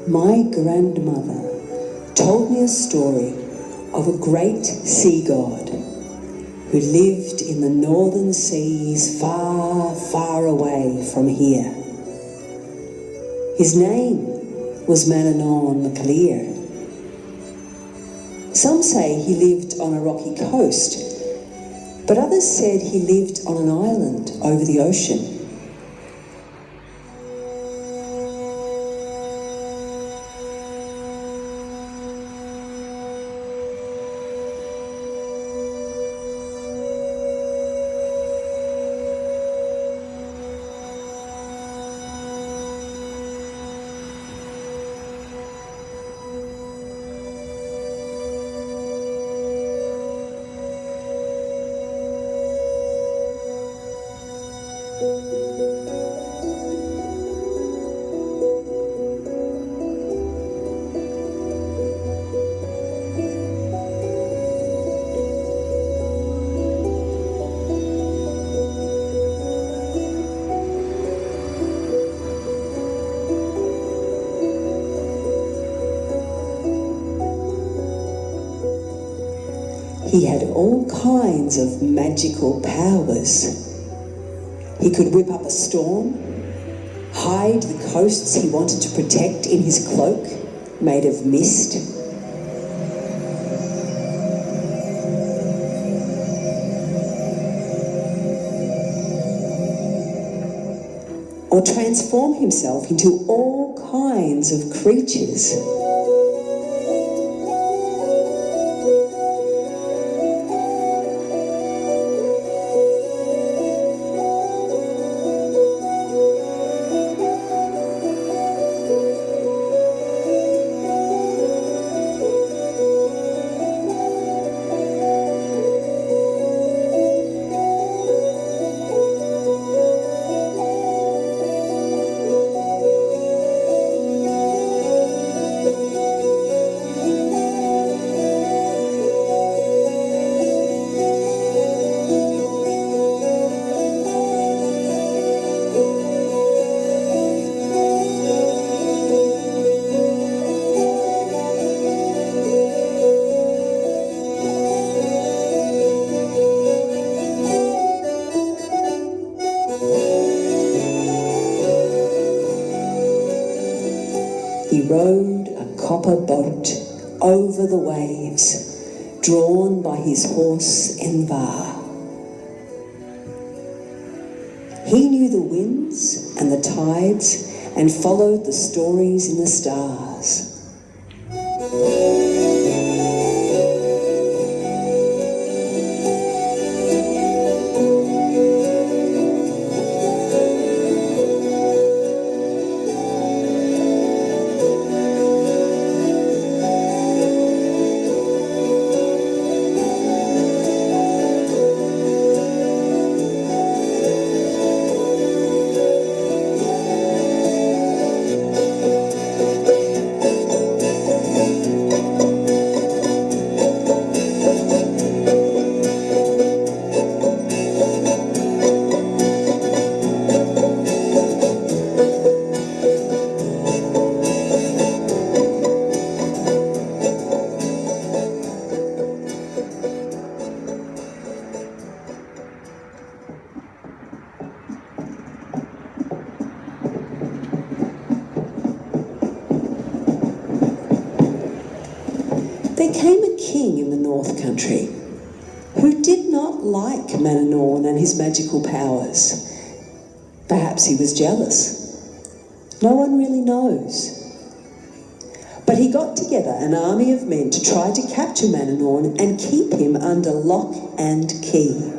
My grandmother told me a story of a great sea god who lived in the northern seas far, far away from here. His name was Manannán the Clear. Some say he lived on a rocky coast, but others said he lived on an island over the ocean. He had all kinds of magical powers. He could whip up a storm, hide the coasts he wanted to protect in his cloak made of mist, or transform himself into all kinds of creatures. He rowed a copper boat over the waves, drawn by his horse Envar. He knew the winds and the tides and followed the stories in the stars. There came a king in the North Country who did not like Manannán and his magical powers. Perhaps he was jealous. No one really knows. But he got together an army of men to try to capture Manannán and keep him under lock and key.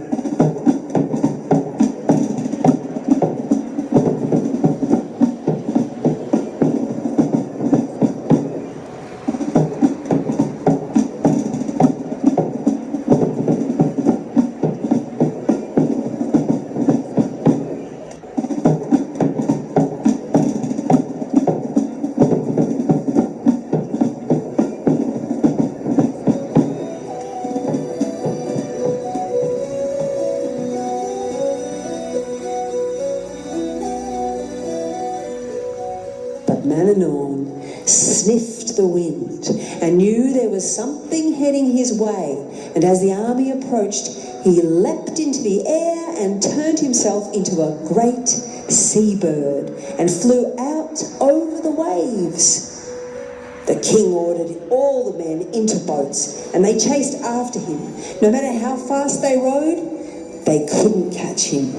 Manannán was something heading his way, and as the army approached, he leapt into the air and turned himself into a great seabird and flew out over the waves. The king ordered all the men into boats, and they chased after him. No matter how fast they rowed, they couldn't catch him.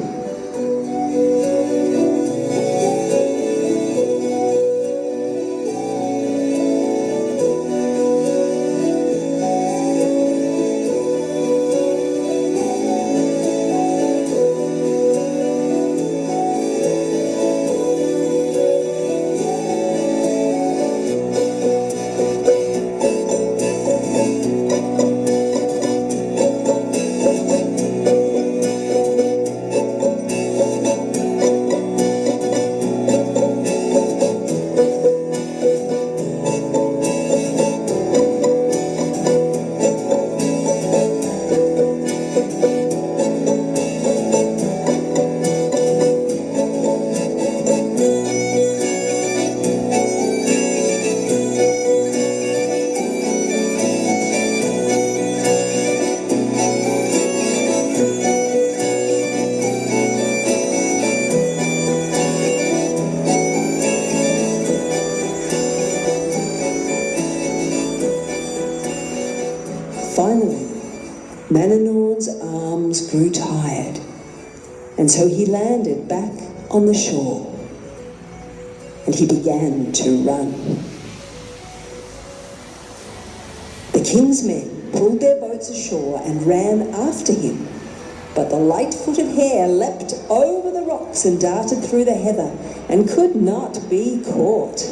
Finally, Mananorn's arms grew tired, and so he landed back on the shore, and he began to run. The king's men pulled their boats ashore and ran after him, but the light-footed hare leapt over the rocks and darted through the heather and could not be caught.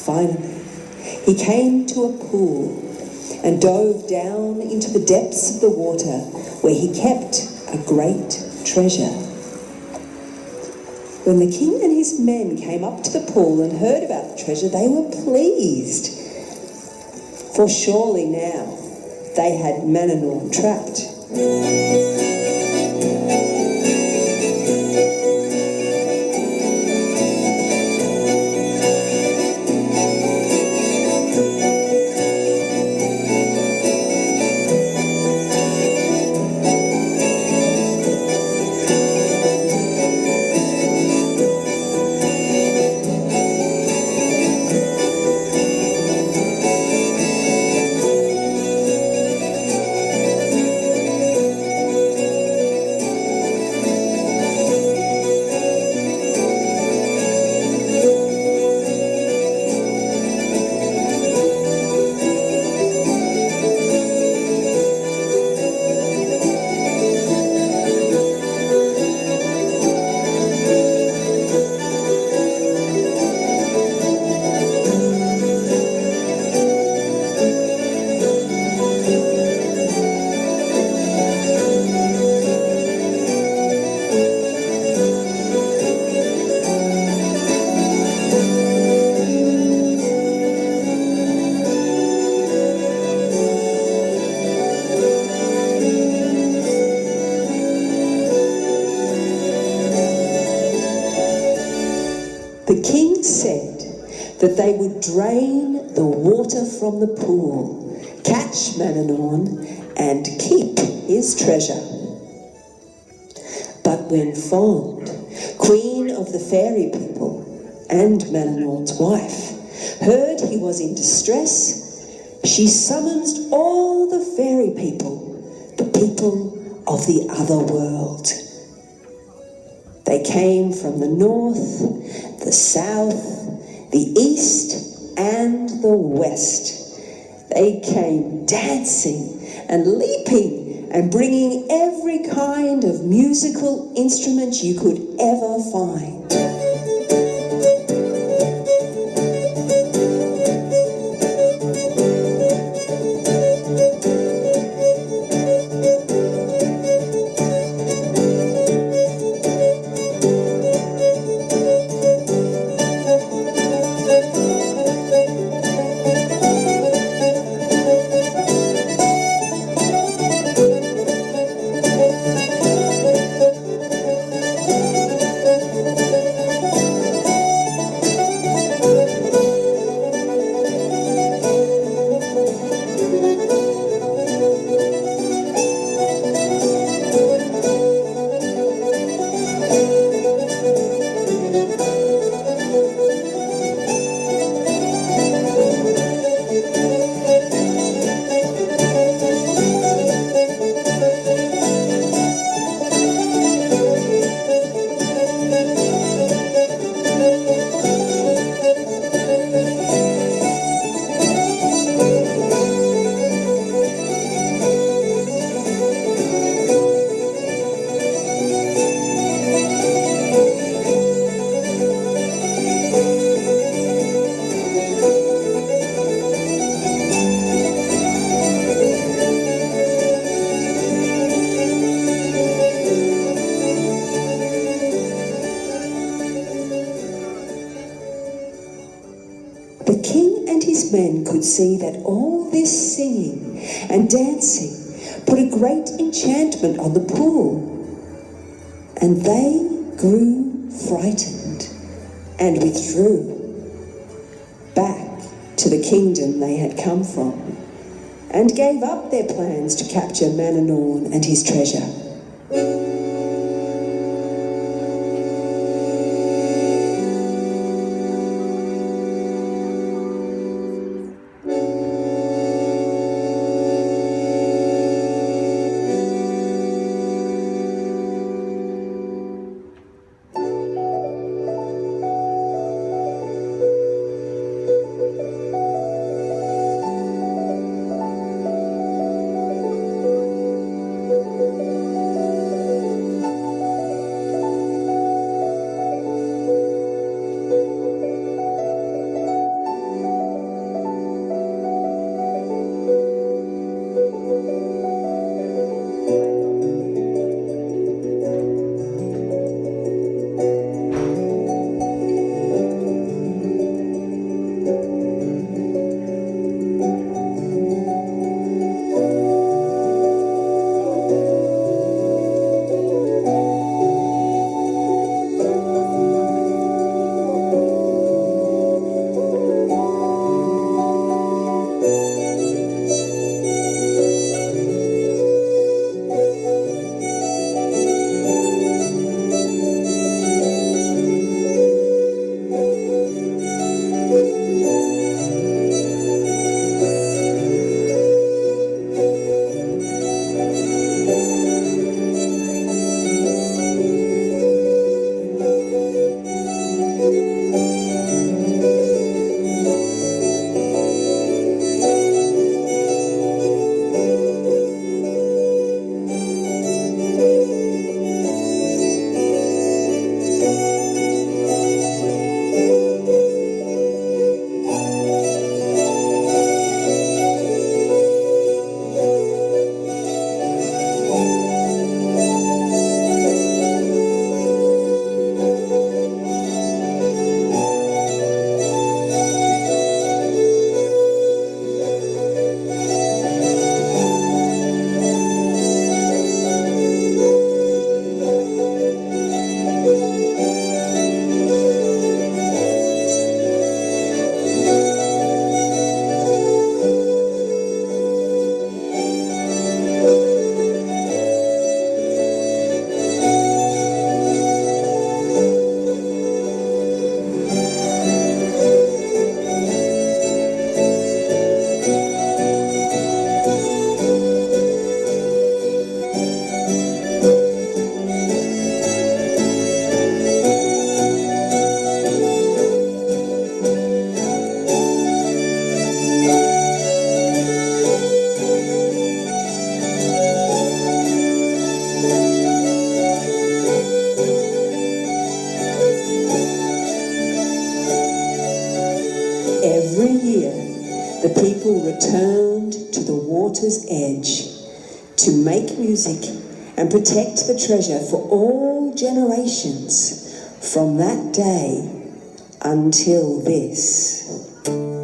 Finally, he came to a pool and dove down into the depths of the water where he kept a great treasure. When the king and his men came up to the pool and heard about the treasure, they were pleased, for surely now they had Mananorn trapped. that they would drain the water from the pool, catch Mananon, and keep his treasure. But when Fond, queen of the fairy people and Mananon's wife, heard he was in distress, she summoned all the fairy people, the people of the other world. They came from the north, the south, the east, and the west. They came dancing and leaping and bringing every kind of musical instrument you could ever find. The king and his men could see that all this singing and dancing put a great enchantment on the pool, and they grew frightened and withdrew back to the kingdom they had come from, and gave up their plans to capture Mananon and his treasure. water's edge to make music and protect the treasure for all generations from that day until this.